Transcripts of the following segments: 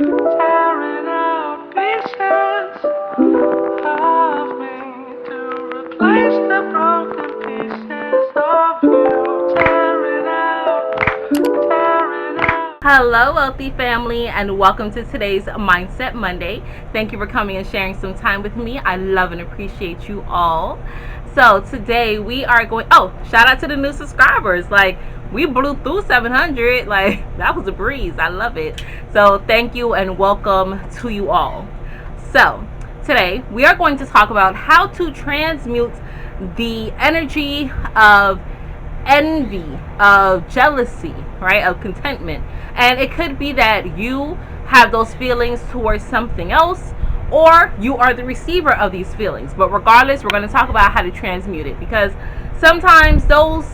tearing out pieces of me to replace the broken pieces of you. Tearing out. Hello, wealthy family, and welcome to today's Mindset Monday. Thank you for coming and sharing some time with me. I love and appreciate you all. So today we are going. Oh, shout out to the new subscribers! Like, we blew through 700. Like, that was a breeze. I love it. So thank you and welcome to you all. So today we are going to talk about how to transmute the energy of envy, of jealousy, right, of contentment. And it could be that you have those feelings towards something else, or you are the receiver of these feelings. But regardless, we're going to talk about how to transmute it, because sometimes those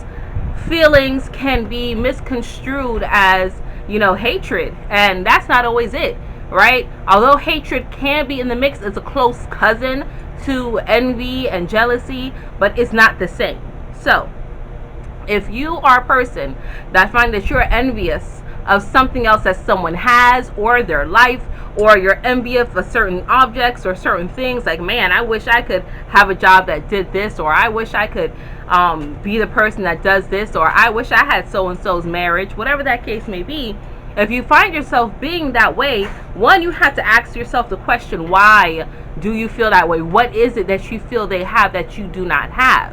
feelings can be misconstrued as, hatred, and that's not always it, right? Although hatred can be in the mix, it's a close cousin to envy and jealousy, but it's not the same. So if you are a person that finds that you're envious of something else that someone has, or their life, or you're envious of certain objects or certain things, like, man, I wish I could have a job that did this, or I wish I could be the person that does this, or I wish I had so-and-so's marriage, whatever that case may be. If you find yourself being that way, one, you have to ask yourself the question, why do you feel that way? What is it that you feel they have that you do not have?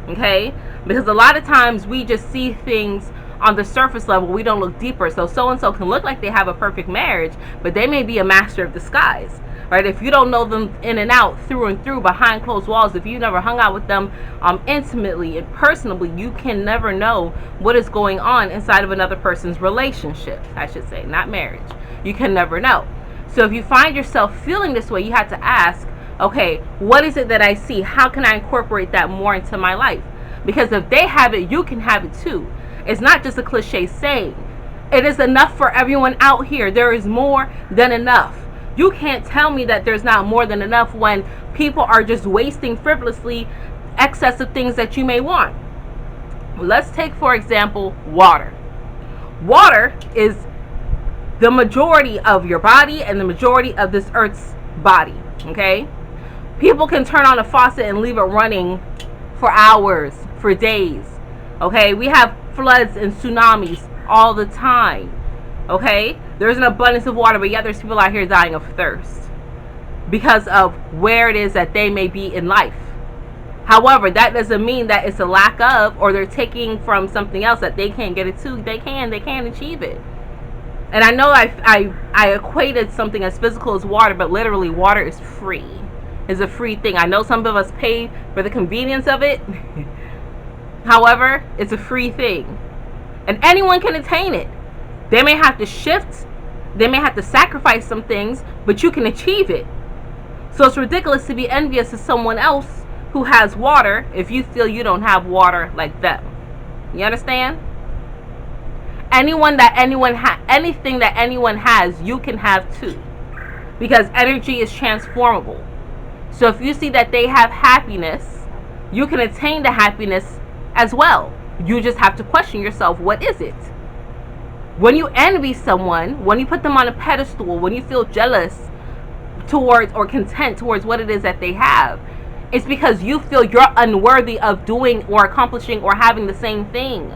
Okay? Because a lot of times we just see things on the surface level. We don't look deeper. So-and-so can look like they have a perfect marriage, but they may be a master of disguise, right? If you don't know them in and out, through and through, behind closed walls, if you never hung out with them intimately and personally, you can never know what is going on inside of another person's relationship, I should say, not marriage. You can never know. So if you find yourself feeling this way, you have to ask, okay, what is it that I see? How can I incorporate that more into my life? Because if they have it, you can have it too. It's not just a cliche saying. It is enough for everyone out here. There is more than enough. You can't tell me that there's not more than enough when people are just wasting frivolously excessive things that you may want. Let's take, for example, water. Water is the majority of your body and the majority of this earth's body, okay? People can turn on a faucet and leave it running for hours, for days, okay? We have floods and tsunamis all the time, okay? There's an abundance of water, but yet there's people out here dying of thirst because of where it is that they may be in life. However, that doesn't mean that it's a lack of, or they're taking from something else that they can't get it to. They can achieve it. And I know I equated something as physical as water, but literally water is free. It's a free thing. I know some of us pay for the convenience of it. However, it's a free thing. And anyone can attain it. They may have to shift. They may have to sacrifice some things, but you can achieve it. So it's ridiculous to be envious of someone else who has water if you feel you don't have water like them. You understand? Anything that anyone has, you can have too. Because energy is transformable. So if you see that they have happiness, you can attain the happiness as well. You just have to question yourself, what is it? When you envy someone, when you put them on a pedestal, when you feel jealous towards or content towards what it is that they have, it's because you feel you're unworthy of doing or accomplishing or having the same thing.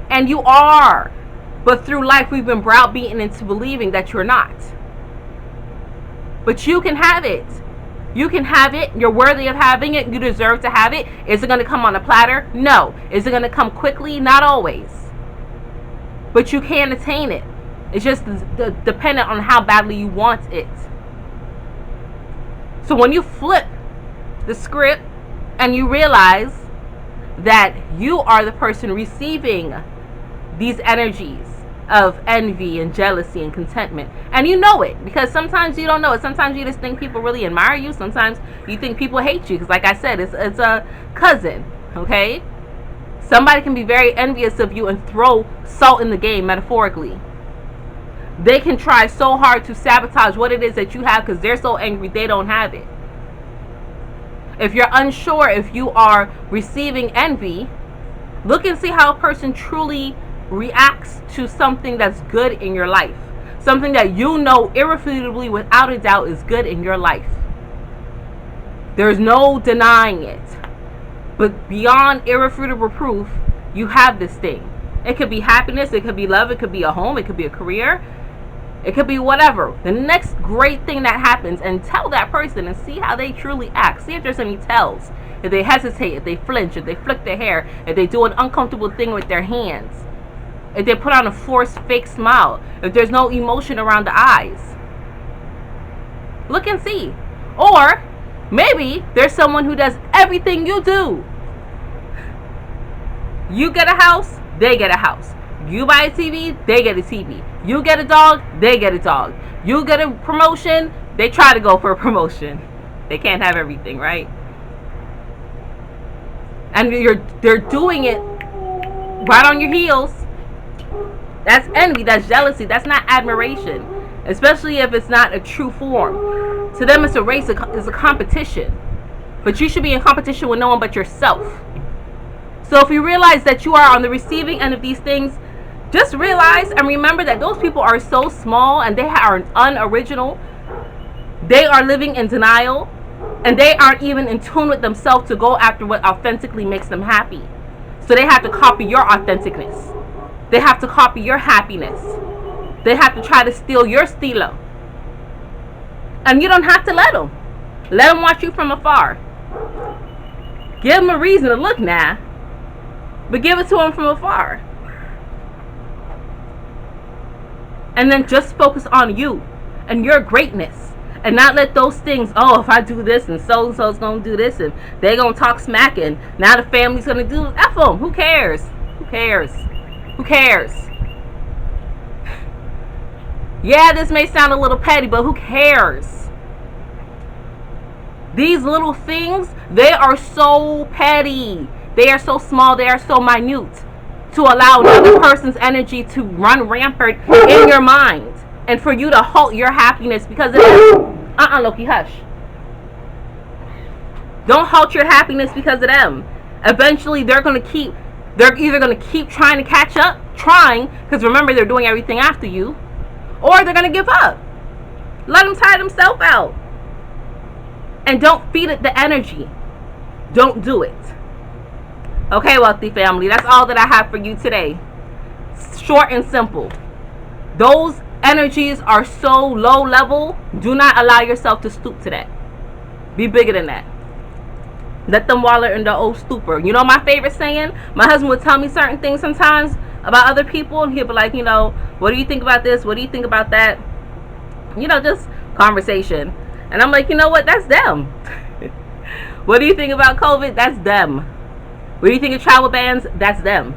And you are. But through life, we've been browbeaten into believing that you're not. But you can have it. You can have it. You're worthy of having it. You deserve to have it. Is it going to come on a platter? No. Is it going to come quickly? Not always. But you can attain it. It's just dependent on how badly you want it. So when you flip the script and you realize that you are the person receiving these energies of envy and jealousy and contentment, and you know it, because sometimes you don't know it. Sometimes you just think people really admire you. Sometimes you think people hate you, because like I said, it's a cousin, okay? Somebody can be very envious of you and throw salt in the game, metaphorically. They can try so hard to sabotage what it is that you have because they're so angry they don't have it. If you're unsure if you are receiving envy, look and see how a person truly reacts to something that's good in your life. something that you know irrefutably, without a doubt, is good in your life. There's no denying it. But beyond irrefutable proof, you have this thing. It could be happiness, it could be love, it could be a home, it could be a career, it could be whatever. The next great thing that happens, and tell that person and see how they truly act. See if there's any tells. If they hesitate, if they flinch, if they flick their hair, if they do an uncomfortable thing with their hands, if they put on a forced fake smile, if there's no emotion around the eyes. Look and see. Or maybe there's someone who does everything you do. You get a house, they get a house. You buy a TV, they get a TV. You get a dog, they get a dog. You get a promotion, they try to go for a promotion. They can't have everything, right? And they're doing it right on your heels. That's envy, that's jealousy, that's not admiration. Especially if it's not a true form. To them, it's a race, it's a competition. But you should be in competition with no one but yourself. So if you realize that you are on the receiving end of these things, just realize and remember that those people are so small and they are unoriginal. They are living in denial. And they aren't even in tune with themselves to go after what authentically makes them happy. So they have to copy your authenticness. They have to copy your happiness. They have to try to steal your stilo. And you don't have to let them. Let them watch you from afar. Give them a reason to look now. But give it to them from afar. And then just focus on you and your greatness. And not let those things, oh, if I do this and so's going to do this and they're going to talk smack and now the family's going to do, F them. Who cares? Who cares? Who cares? Yeah, this may sound a little petty, but who cares? These little things, they are so petty. They are so small. They are so minute to allow another person's energy to run rampant in your mind. And for you to halt your happiness because of them. Loki, hush. Don't halt your happiness because of them. Eventually, they're either going to keep trying to catch up, because remember, they're doing everything after you, or they're going to give up. Let them tire themselves out. And don't feed it the energy. Don't do it. Okay, wealthy family, that's all that I have for you today. Short and simple. Those energies are so low level. Do not allow yourself to stoop to that. Be bigger than that. Let them wallow in the old stupor. You know my favorite saying? My husband would tell me certain things sometimes about other people, and he'll be like, what do you think about this? What do you think about that? Just conversation. And I'm like, you know what? That's them. What do you think about COVID? That's them. What do you think of travel bans? That's them.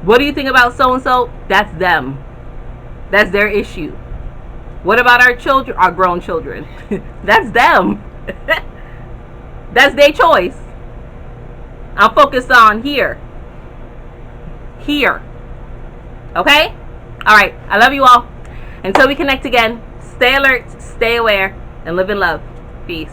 What do you think about so-and-so? That's them. That's their issue. What about our children, our grown children? That's them. That's their choice. I'm focused on here. Here. Okay? Alright. I love you all. Until we connect again, stay alert, stay aware, and live in love. Peace.